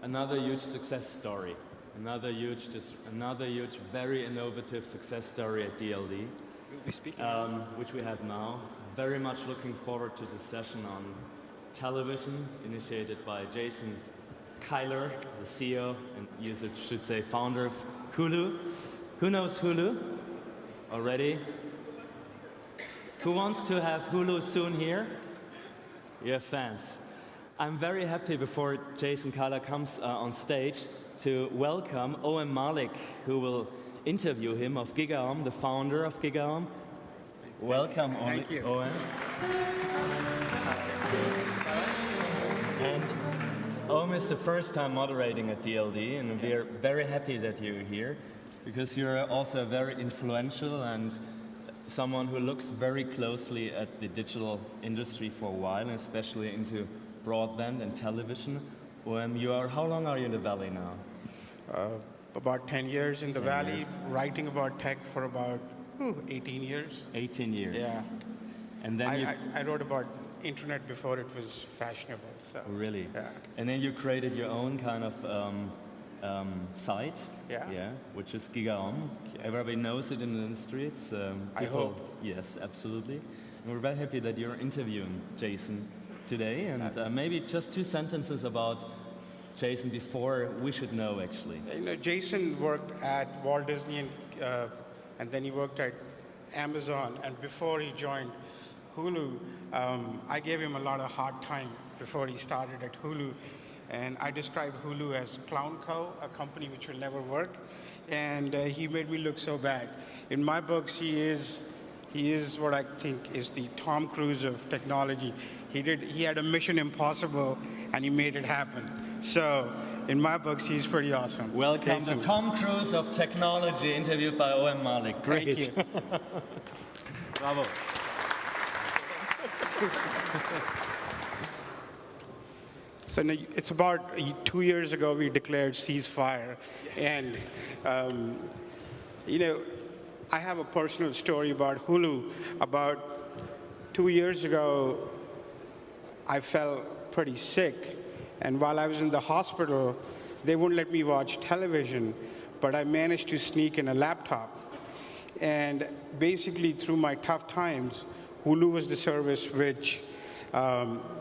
another huge success story. Another huge, very innovative success story at DLD, which we have now. Very much looking forward to this session on television, initiated by Jason Kilar, the CEO, and you should say founder of Hulu. Who knows Hulu already? Who wants to have Hulu soon here? You have fans. I'm very happy before Jason Kilar comes on stage to welcome Owen Malik, who will interview him of GigaOM, the founder of GigaOM. Welcome, Thank you. Owen. And Owen is the first time moderating at DLD, and we are very happy that you're here, because you're also very influential and someone who looks very closely at the digital industry for a while, and especially into broadband and television. How long are you in the Valley now? About 10 years in the Valley, writing about tech for about 18 years. 18 years. Yeah. And then I wrote about internet before it was fashionable. So. Really? Yeah. And then you created your own kind of site. Yeah. Which is GigaOM. Yeah. Everybody knows it in the industry. It's I hope. Yes, absolutely. And we're very happy that you're interviewing Jason today. And maybe just 2 sentences about Jason before we should know, actually. You know, Jason worked at Walt Disney and then he worked at Amazon. And before he joined Hulu, I gave him a lot of hard time before he started at Hulu. And I described Hulu as Clown Co., a company which will never work. And he made me look so bad. In my books, he is what I think is the Tom Cruise of technology. He had a mission impossible, and he made it happen. So, in my books, he's pretty awesome. Welcome Jason. to Tom Cruise of technology, interviewed by Owen Malik. Great. Thank you. Bravo. So it's about 2 years ago we declared ceasefire, and you know, I have a personal story about Hulu. About 2 years ago, I fell pretty sick, and while I was in the hospital, they wouldn't let me watch television, but I managed to sneak in a laptop. And basically, through my tough times, Hulu was the service which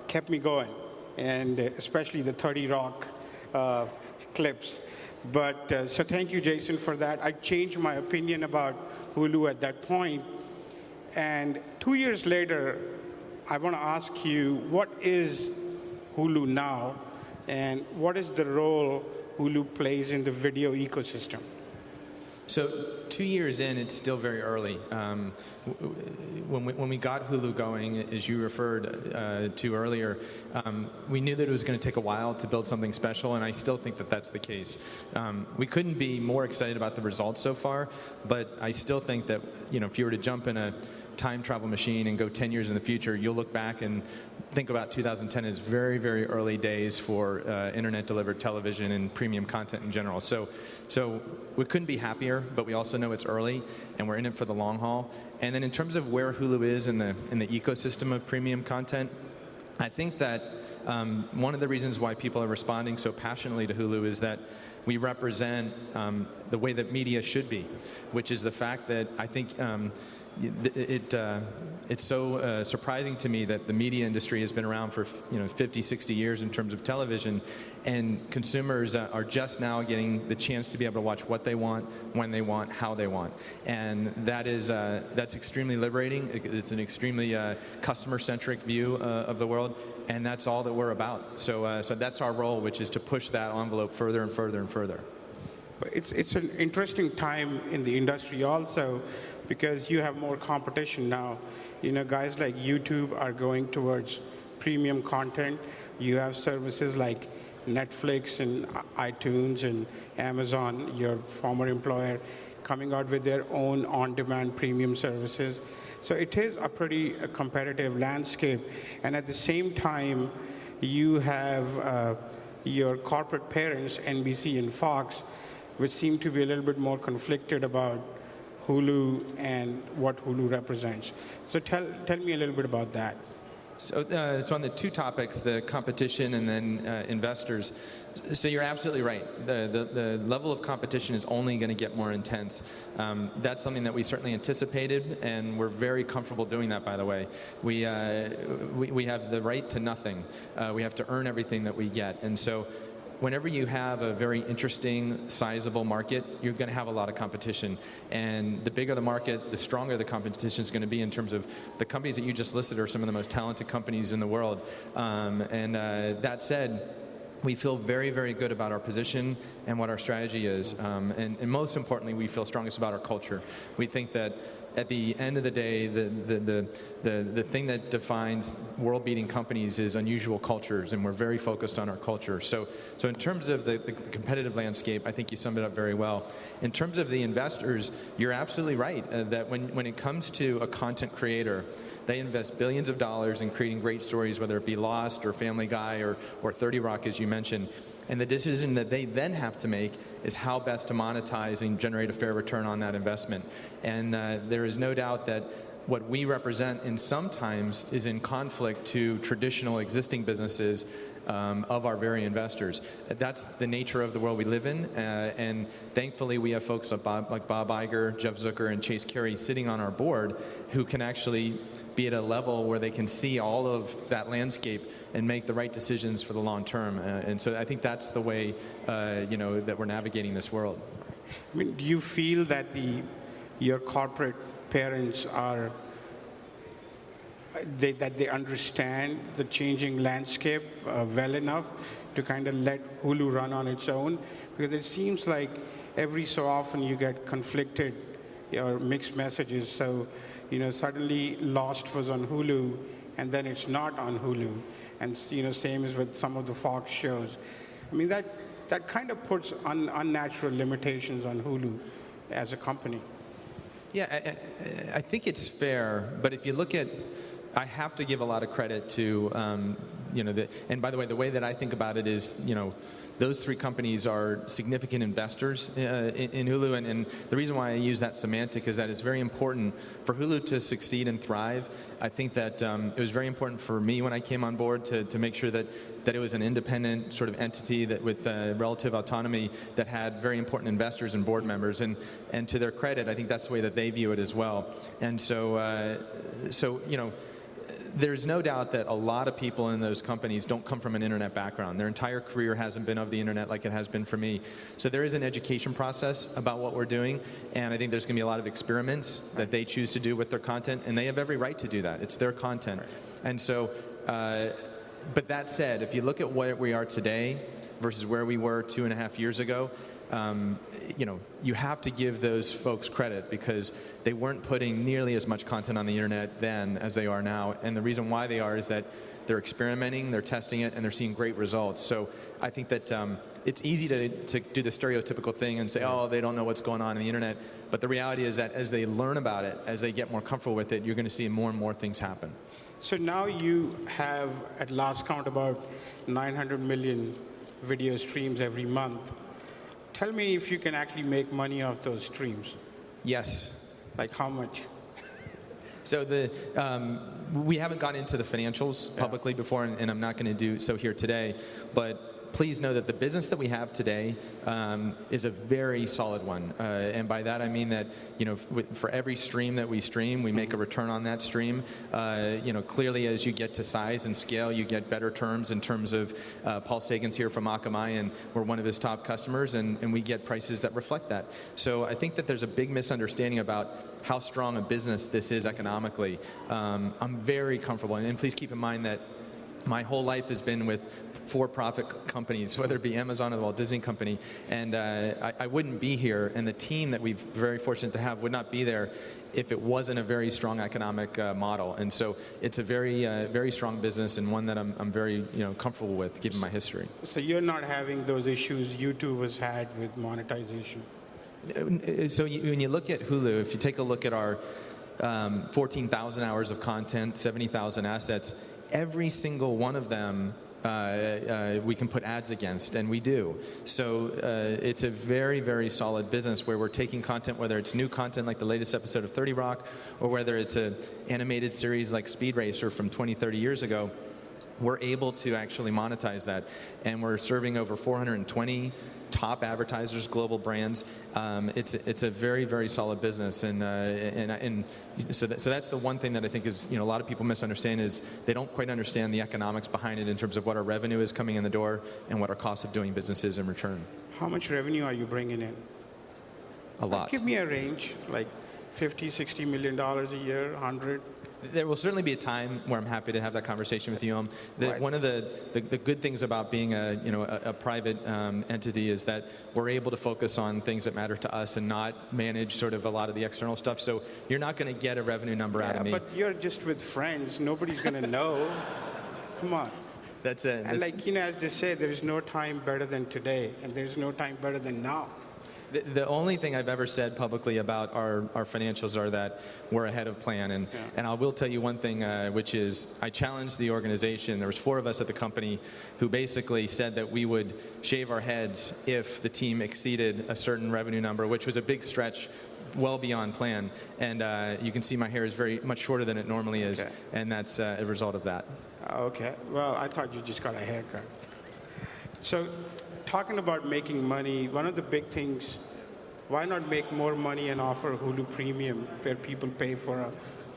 kept me going, and especially the 30 Rock clips. But so thank you, Jason, for that. I changed my opinion about Hulu at that point. And 2 years later, I want to ask you, what is Hulu now, and what is the role Hulu plays in the video ecosystem? So 2 years in, it's still very early. When we got Hulu going, as you referred to earlier, we knew that it was going to take a while to build something special, and I still think that that's the case. We couldn't be more excited about the results so far, but I still think that, you know, if you were to jump in a time travel machine and go 10 years in the future, you'll look back and think about 2010 as very, very early days for internet-delivered television and premium content in general. So we couldn't be happier, but we also know it's early, and we're in it for the long haul. And then in terms of where Hulu is in the ecosystem of premium content, I think that one of the reasons why people are responding so passionately to Hulu is that we represent the way that media should be, which is the fact that I think it's so surprising to me that the media industry has been around for 50, 60 years in terms of television, and consumers are just now getting the chance to be able to watch what they want, when they want, how they want, and that's extremely liberating. It's an extremely customer-centric view of the world, and that's all that we're about. So that's our role, which is to push that envelope further and further and further. It's an interesting time in the industry also, because you have more competition now. You know, guys like YouTube are going towards premium content. You have services like Netflix and iTunes and Amazon, your former employer, coming out with their own on-demand premium services. So it is a pretty competitive landscape. And at the same time, you have your corporate parents, NBC and Fox, which seem to be a little bit more conflicted about Hulu and what Hulu represents. So tell me a little bit about that. So on the two topics, the competition and then investors, so you're absolutely right. The level of competition is only going to get more intense. That's something that we certainly anticipated, and we're very comfortable doing that, by the way. We have the right to nothing. We have to earn everything that we get. And so whenever you have a very interesting, sizable market, you're going to have a lot of competition. And the bigger the market, the stronger the competition is going to be in terms of the companies that you just listed are some of the most talented companies in the world. That said, we feel very, very good about our position and what our strategy is. And most importantly, we feel strongest about our culture. We think that at the end of the day, the thing that defines world-beating companies is unusual cultures, and we're very focused on our culture. So in terms of the competitive landscape, I think you summed it up very well. In terms of the investors, you're absolutely right that when it comes to a content creator, they invest billions of dollars in creating great stories, whether it be Lost or Family Guy or 30 Rock, as you mentioned. And the decision that they then have to make is how best to monetize and generate a fair return on that investment. And there is no doubt that what we represent in sometimes is in conflict to traditional existing businesses of our very investors. That's the nature of the world we live in, and thankfully we have folks like Bob Iger, Jeff Zucker, and Chase Carey sitting on our board who can actually be at a level where they can see all of that landscape and make the right decisions for the long term. And so I think that's the way that we're navigating this world. I mean, do you feel that your corporate parents are that they understand the changing landscape well enough to kind of let Hulu run on its own? Because it seems like every so often you get conflicted or mixed messages. So, suddenly Lost was on Hulu, and then it's not on Hulu. And, same as with some of the Fox shows. I mean, that kind of puts unnatural limitations on Hulu as a company. Yeah, I think it's fair, but if you look at, I have to give a lot of credit to, and by the way, the way that I think about it is, those three companies are significant investors in Hulu, and the reason why I use that semantic is that it's very important for Hulu to succeed and thrive. I think that it was very important for me when I came on board to make sure that it was an independent sort of entity that with relative autonomy that had very important investors and board members, and to their credit, I think that's the way that they view it as well. And so there's no doubt that a lot of people in those companies don't come from an internet background. Their entire career hasn't been of the internet like it has been for me. So there is an education process about what we're doing, and I think there's going to be a lot of experiments that they choose to do with their content, and they have every right to do that. It's their content. And so, but that said, if you look at where we are today versus where we were 2.5 years ago, you have to give those folks credit because they weren't putting nearly as much content on the internet then as they are now. And the reason why they are is that they're experimenting, they're testing it, and they're seeing great results. So I think that it's easy to do the stereotypical thing and say, oh, they don't know what's going on the internet. But the reality is that as they learn about it, as they get more comfortable with it, you're going to see more and more things happen. So now you have, at last count, about 900 million video streams every month. Tell me if you can actually make money off those streams. Yes. Like how much? So we haven't gone into the financials publicly before, and I'm not going to do so here today. But please know that the business that we have today is a very solid one. And by that I mean that, for every stream that we stream, we make a return on that stream. Clearly as you get to size and scale, you get better terms in terms of Paul Sagan's here from Akamai, and we're one of his top customers, and we get prices that reflect that. So I think that there's a big misunderstanding about how strong a business this is economically. I'm very comfortable, and please keep in mind that my whole life has been with for-profit companies, whether it be Amazon or the Walt Disney Company, and I wouldn't be here, and the team that we're very fortunate to have would not be there if it wasn't a very strong economic model. And so it's a very, very strong business, and one that I'm very comfortable with, given my history. So you're not having those issues YouTube has had with monetization? So when you look at Hulu, if you take a look at our 14,000 hours of content, 70,000 assets, every single one of them we can put ads against, and we do. So it's a very, very solid business where we're taking content, whether it's new content like the latest episode of 30 Rock, or whether it's an animated series like Speed Racer from 20, 30 years ago, we're able to actually monetize that. And we're serving over 420 top advertisers, global brands. It's a very, very solid business, and so that's the one thing that I think is, a lot of people misunderstand, is they don't quite understand the economics behind it in terms of what our revenue is coming in the door and what our cost of doing business is in return. How much revenue are you bringing in? A lot. Give me a range, like $50, $60 million a year, 100. There will certainly be a time where I'm happy to have that conversation with you. Right. One of the good things about being a private entity is that we're able to focus on things that matter to us and not manage sort of a lot of the external stuff. So you're not going to get a revenue number out of me. But you're just with friends. Nobody's going to know. Come on. That's it. And as they say, there's no time better than today, and there's no time better than now. The only thing I've ever said publicly about our financials are that we're ahead of plan. And I will tell you one thing, which is I challenged the organization. There was 4 of us at the company who basically said that we would shave our heads if the team exceeded a certain revenue number, which was a big stretch, well beyond plan. And you can see my hair is very much shorter than it normally is. Okay. And that's a result of that. Okay. Well, I thought you just got a haircut. So, talking about making money, one of the big things, why not make more money and offer Hulu Premium where people pay for a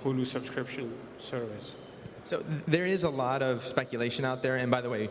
Hulu subscription service? So there is a lot of speculation out there, and by the way,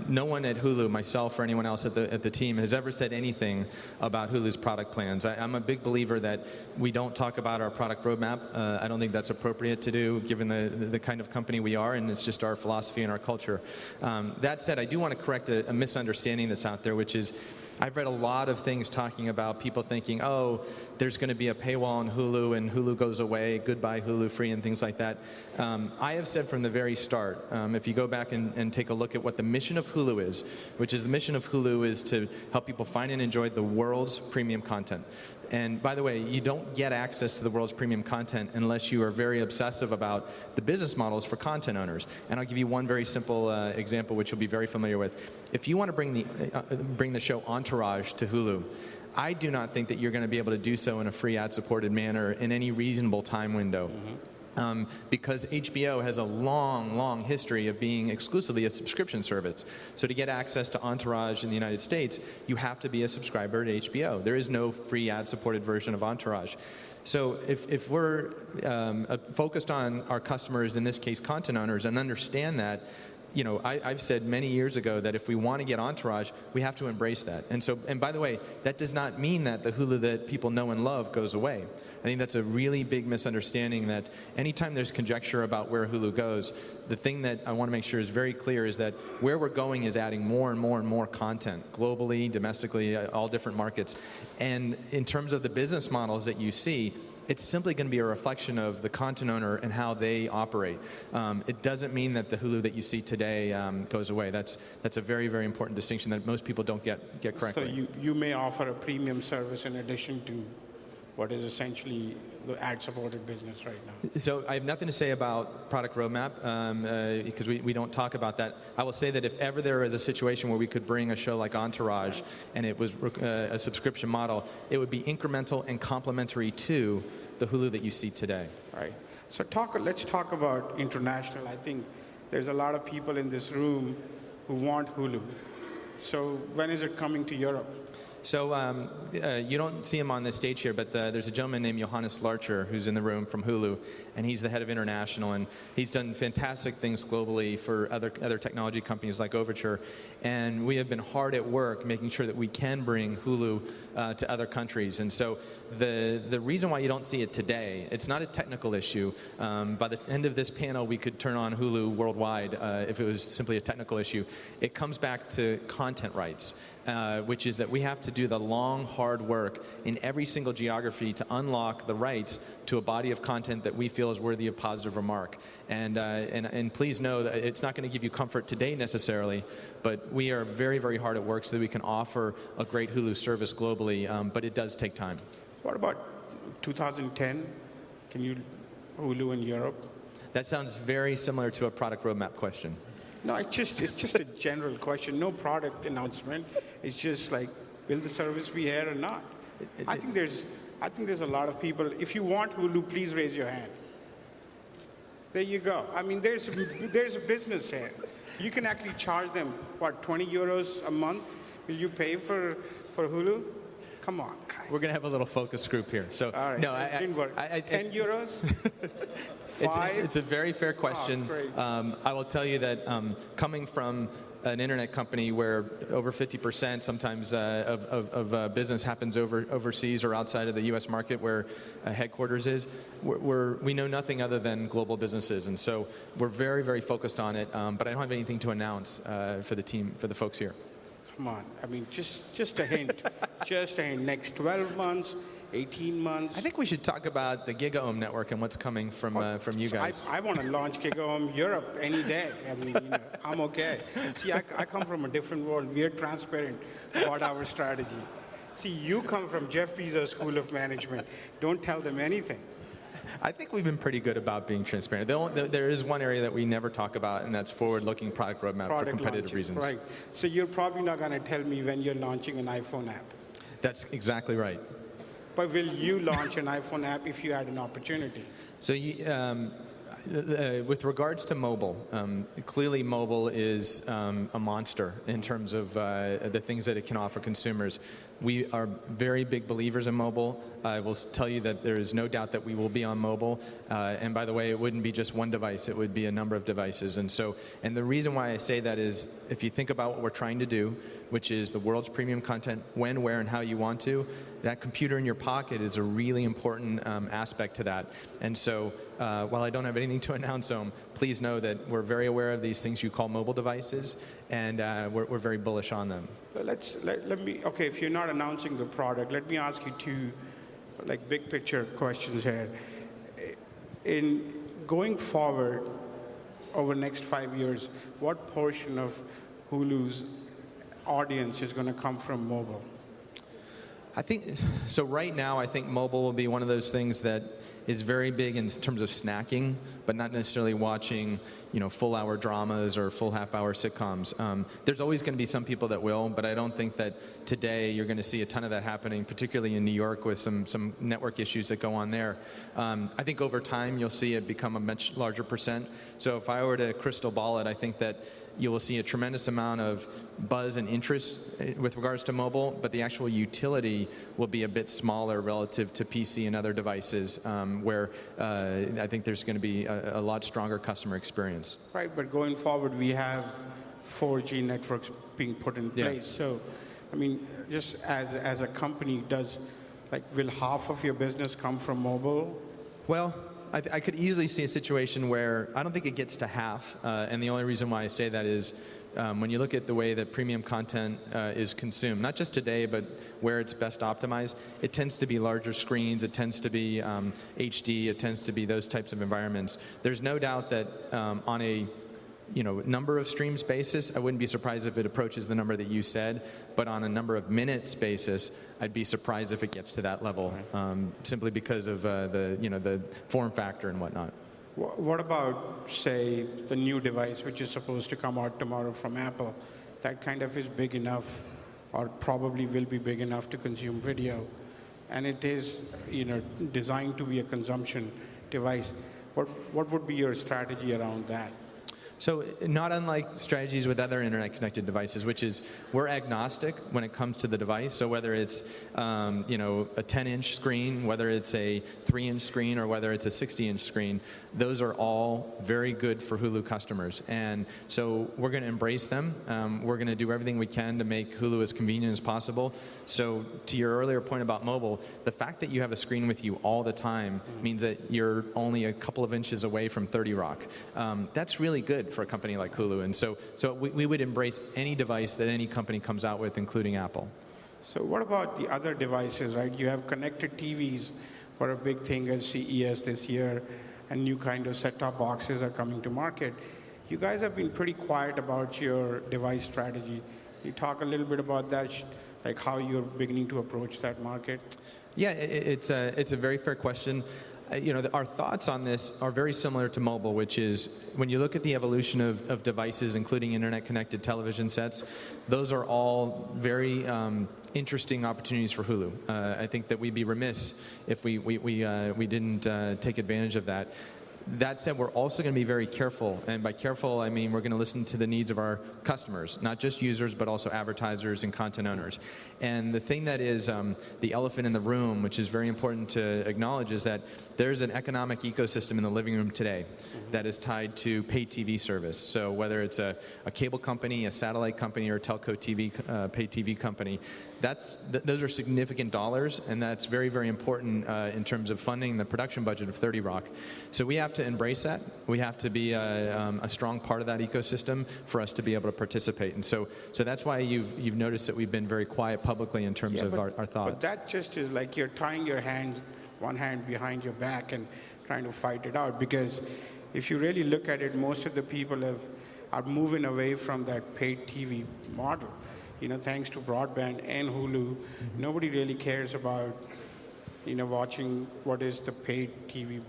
no one at Hulu, myself or anyone else at the team, has ever said anything about Hulu's product plans. I'm a big believer that we don't talk about our product roadmap. I don't think that's appropriate to do, given the kind of company we are, and it's just our philosophy and our culture. That said, I do want to correct a misunderstanding that's out there, which is I've read a lot of things talking about people thinking, oh, there's going to be a paywall on Hulu and Hulu goes away, goodbye Hulu free and things like that. I have said from the very start, if you go back and take a look at what the mission of Hulu is, which is the mission of Hulu is to help people find and enjoy the world's premium content. And by the way, you don't get access to the world's premium content unless you are very obsessive about the business models for content owners. And I'll give you one very simple example, which you'll be very familiar with. If you want to bring the show Entourage to Hulu, I do not think that you're going to be able to do so in a free ad-supported manner in any reasonable time window. Because HBO has a long, long history of being exclusively a subscription service. So to get access to Entourage in the United States, you have to be a subscriber to HBO. There is no free ad-supported version of Entourage. So if we're focused on our customers, in this case content owners, and understand that, I've said many years ago that if we want to get Entourage, we have to embrace that. And by the way, that does not mean that the Hulu that people know and love goes away. I think that's a really big misunderstanding, that anytime there's conjecture about where Hulu goes, the thing that I want to make sure is very clear is that where we're going is adding more and more and more content, globally, domestically, all different markets. And in terms of the business models that you see, it's simply going to be a reflection of the content owner and how they operate. It doesn't mean that the Hulu that you see today goes away. That's a very, very important distinction that most people don't get correctly. So you may offer a premium service in addition to what is essentially the ad-supported business right now. So I have nothing to say about product roadmap because we don't talk about that. I will say that if ever there is a situation where we could bring a show like Entourage and it was a subscription model, it would be incremental and complementary to the Hulu that you see today. Right. So let's talk about international. I think there's a lot of people in this room who want Hulu. So when is it coming to Europe? So you don't see him on this stage here, but there's a gentleman named Johannes Larcher who's in the room from Hulu, and he's the head of international, and he's done fantastic things globally for other technology companies like Overture, and we have been hard at work making sure that we can bring Hulu to other countries. And so the reason why you don't see it today, it's not a technical issue. By the end of this panel, we could turn on Hulu worldwide if it was simply a technical issue. It comes back to content rights. Which is that we have to do the long, hard work in every single geography to unlock the rights to a body of content that we feel is worthy of positive remark. And please know that it's not going to give you comfort today necessarily, but we are very, very hard at work so that we can offer a great Hulu service globally, but it does take time. What about 2010? Can you Hulu in Europe? That sounds very similar to a product roadmap question. No, it's just a general question. No product announcement. It's just like, will the service be here or not? I think there's a lot of people. If you want Hulu, please raise your hand. There you go. I mean, there's a business here. You can actually charge them, what, 20 euros a month? Will you pay for Hulu? Come on, guys. We're going to have a little focus group here. So, all right, no, it didn't work. 10 euros? 5? It's a very fair question. Oh, I will tell you that coming from an internet company where over 50% sometimes of business happens overseas or outside of the U.S. market where headquarters is, we know nothing other than global businesses. And so we're very, very focused on it. But I don't have anything to announce for the team, for the folks here. Come on. I mean, just a hint. Just a hint. Next 12 months, 18 months. I think we should talk about the GigaOM network and what's coming from you guys. I want to launch GigaOM Europe any day. I mean, I'm okay. See, I come from a different world. We're transparent about our strategy. See, you come from Jeff Bezos' School of Management. Don't tell them anything. I think we've been pretty good about being transparent. There is one area that we never talk about, and that's forward-looking product roadmap for competitive launching, reasons. Right. So you're probably not going to tell me when you're launching an iPhone app. That's exactly right. But will you launch an iPhone app if you had an opportunity? So with regards to mobile, clearly mobile is a monster in terms of the things that it can offer consumers. We are very big believers in mobile. I will tell you that there is no doubt that we will be on mobile. And by the way, it wouldn't be just one device. It would be a number of devices. And the reason why I say that is if you think about what we're trying to do, which is the world's premium content, when, where, and how you want to, that computer in your pocket is a really important aspect to that. And so while I don't have anything to announce on, please know that we're very aware of these things you call mobile devices, and we're very bullish on them. Okay, if you're not announcing the product, let me ask you two big picture questions here. In going forward over the next 5 years, what portion of Hulu's audience is going to come from mobile? I think, so right now, I think mobile will be one of those things that is very big in terms of snacking, but not necessarily watching, full-hour dramas or full half-hour sitcoms. There's always going to be some people that will, but I don't think that today you're going to see a ton of that happening, particularly in New York with some network issues that go on there. I think over time you'll see it become a much larger percent. So if I were to crystal ball it, I think that you will see a tremendous amount of buzz and interest with regards to mobile, but the actual utility will be a bit smaller relative to PC and other devices, where I think there's going to be a lot stronger customer experience. Right, but going forward, we have 4G networks being put in place. So, I mean, just as a company, will half of your business come from mobile? Well, I could easily see a situation where I don't think it gets to half, and the only reason why I say that is when you look at the way that premium content is consumed, not just today, but where it's best optimized, it tends to be larger screens, it tends to be HD, it tends to be those types of environments. There's no doubt that on a number of streams basis, I wouldn't be surprised if it approaches the number that you said, but on a number of minutes basis, I'd be surprised if it gets to that level, simply because of the form factor and whatnot. What about, say, the new device which is supposed to come out tomorrow from Apple? That kind of is big enough, or probably will be big enough to consume video, and it is designed to be a consumption device. What would be your strategy around that? So not unlike strategies with other internet-connected devices, which is we're agnostic when it comes to the device. So whether it's a 10-inch screen, whether it's a 3-inch screen, or whether it's a 60-inch screen, those are all very good for Hulu customers. And so we're going to embrace them. We're going to do everything we can to make Hulu as convenient as possible. So to your earlier point about mobile, the fact that you have a screen with you all the time means that you're only a couple of inches away from 30 Rock. That's really good for a company like Hulu, and so we would embrace any device that any company comes out with, including Apple. So what about the other devices, right? You have connected TVs, were a big thing at CES this year, and new kind of set-top boxes are coming to market. You guys have been pretty quiet about your device strategy. Can you talk a little bit about that, like how you're beginning to approach that market? Yeah, it's a very fair question. our thoughts on this are very similar to mobile, which is when you look at the evolution of devices, including internet-connected television sets, those are all very interesting opportunities for Hulu. I think that we'd be remiss if we didn't take advantage of that. That said, we're also going to be very careful, and by careful, I mean we're going to listen to the needs of our customers, not just users, but also advertisers and content owners. And the thing that is the elephant in the room, which is very important to acknowledge, is that there's an economic ecosystem in the living room today that is tied to pay TV service. So whether it's a cable company, a satellite company, or a telco TV, pay TV company, those are significant dollars, and that's very, very important in terms of funding the production budget of 30 Rock. So we have to embrace that. We have to be a strong part of that ecosystem for us to be able to participate. And so that's why you've noticed that we've been very quiet publicly in terms of our thoughts. But that just is like you're tying your hands, one hand behind your back and trying to fight it out. Because if you really look at it, most of the people are moving away from that paid TV model. Thanks to broadband and Hulu, nobody really cares about, watching what is the paid TV,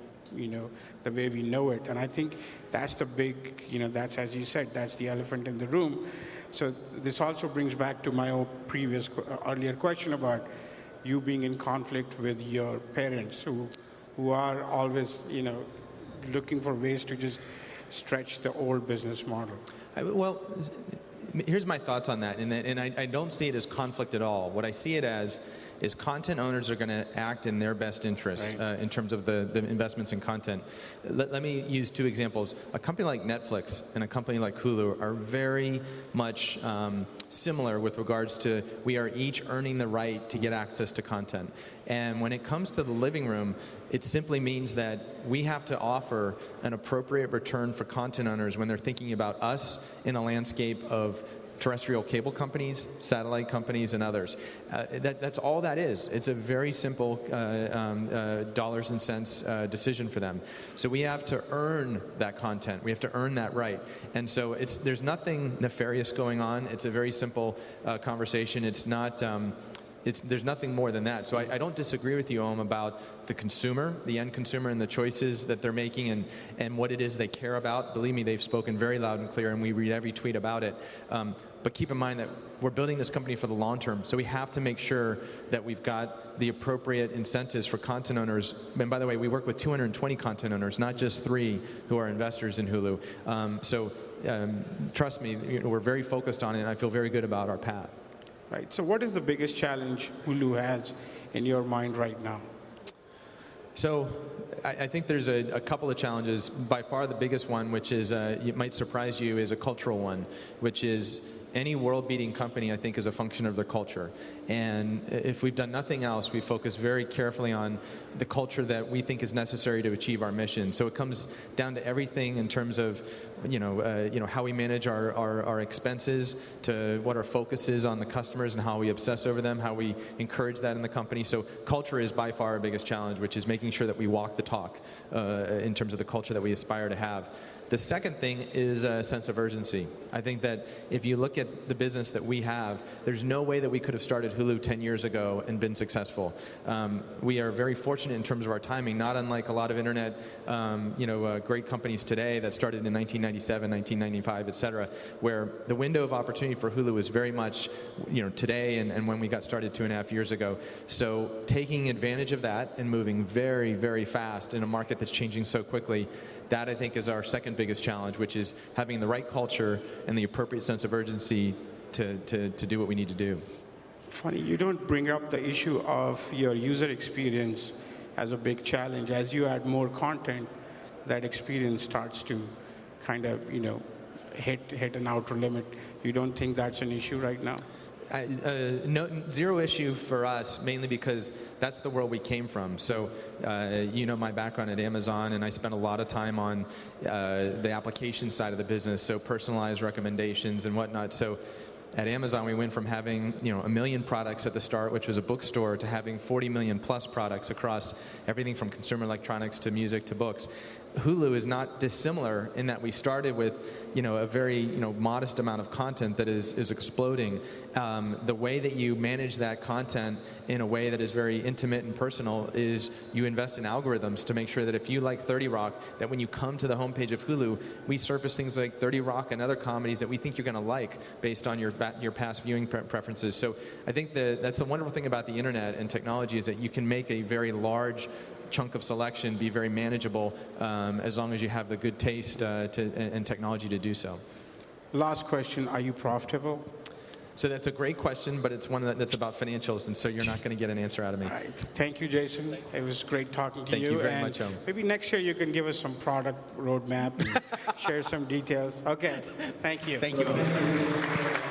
the way we know it. And I think that's the big, that's, as you said, that's the elephant in the room. So this also brings back to my earlier question about you being in conflict with your parents who are always, looking for ways to just stretch the old business model. Here's my thoughts on that, and I don't see it as conflict at all. What I see it as is content owners are going to act in their best interests in terms of the investments in content. Let me use two examples. A company like Netflix and a company like Hulu are very much similar with regards to we are each earning the right to get access to content. And when it comes to the living room, it simply means that we have to offer an appropriate return for content owners when they're thinking about us in a landscape of terrestrial cable companies, satellite companies, and others. That's all that is. It's a very simple dollars and cents decision for them. So we have to earn that content. We have to earn that right. And so there's nothing nefarious going on. It's a very simple conversation. It's not... there's nothing more than that. So I don't disagree with you, Om, about the consumer, the end consumer, and the choices that they're making and what it is they care about. Believe me, they've spoken very loud and clear, and we read every tweet about it. But keep in mind that we're building this company for the long term, so we have to make sure that we've got the appropriate incentives for content owners. And by the way, we work with 220 content owners, not just 3 who are investors in Hulu. Trust me, we're very focused on it, and I feel very good about our path. Right. So what is the biggest challenge Hulu has in your mind right now? So I think there's a couple of challenges. By far the biggest one, which is, it might surprise you, is a cultural one, which is any world-beating company, I think, is a function of their culture. And if we've done nothing else, we focus very carefully on the culture that we think is necessary to achieve our mission. So it comes down to everything in terms of, how we manage our expenses, to what our focus is on the customers and how we obsess over them, how we encourage that in the company. So culture is by far our biggest challenge, which is making sure that we walk the talk in terms of the culture that we aspire to have. The second thing is a sense of urgency. I think that if you look at the business that we have, there's no way that we could have started Hulu 10 years ago and been successful. We are very fortunate in terms of our timing, not unlike a lot of internet, great companies today that started in 1997, 1995, et cetera, where the window of opportunity for Hulu is very much, today and when we got started 2.5 years ago. So taking advantage of that and moving very, very fast in a market that's changing so quickly, that, I think, is our second biggest challenge, which is having the right culture and the appropriate sense of urgency to do what we need to do. Funny, you don't bring up the issue of your user experience as a big challenge. As you add more content, that experience starts to kind of, hit an outer limit. You don't think that's an issue right now? No, zero issue for us, mainly because that's the world we came from. So, my background at Amazon, and I spent a lot of time on the application side of the business, so personalized recommendations and whatnot. So at Amazon, we went from having 1 million products at the start, which was a bookstore, to having 40 million plus products across everything from consumer electronics to music to books. Hulu is not dissimilar in that we started with, a very, modest amount of content that is exploding. The way that you manage that content in a way that is very intimate and personal is you invest in algorithms to make sure that if you like 30 Rock, that when you come to the homepage of Hulu, we surface things like 30 Rock and other comedies that we think you're going to like based on your past viewing preferences. So I think that's the wonderful thing about the internet and technology is that you can make a very large chunk of selection be very manageable as long as you have the good taste and technology to do so. Last question, are you profitable? So that's a great question, but it's one that's about financials, and so you're not going to get an answer out of me. All right. Thank you, Jason. It was great talking to you. Thank you very and much. Maybe next year you can give us some product roadmap and share some details. Okay. Thank you. Thank you.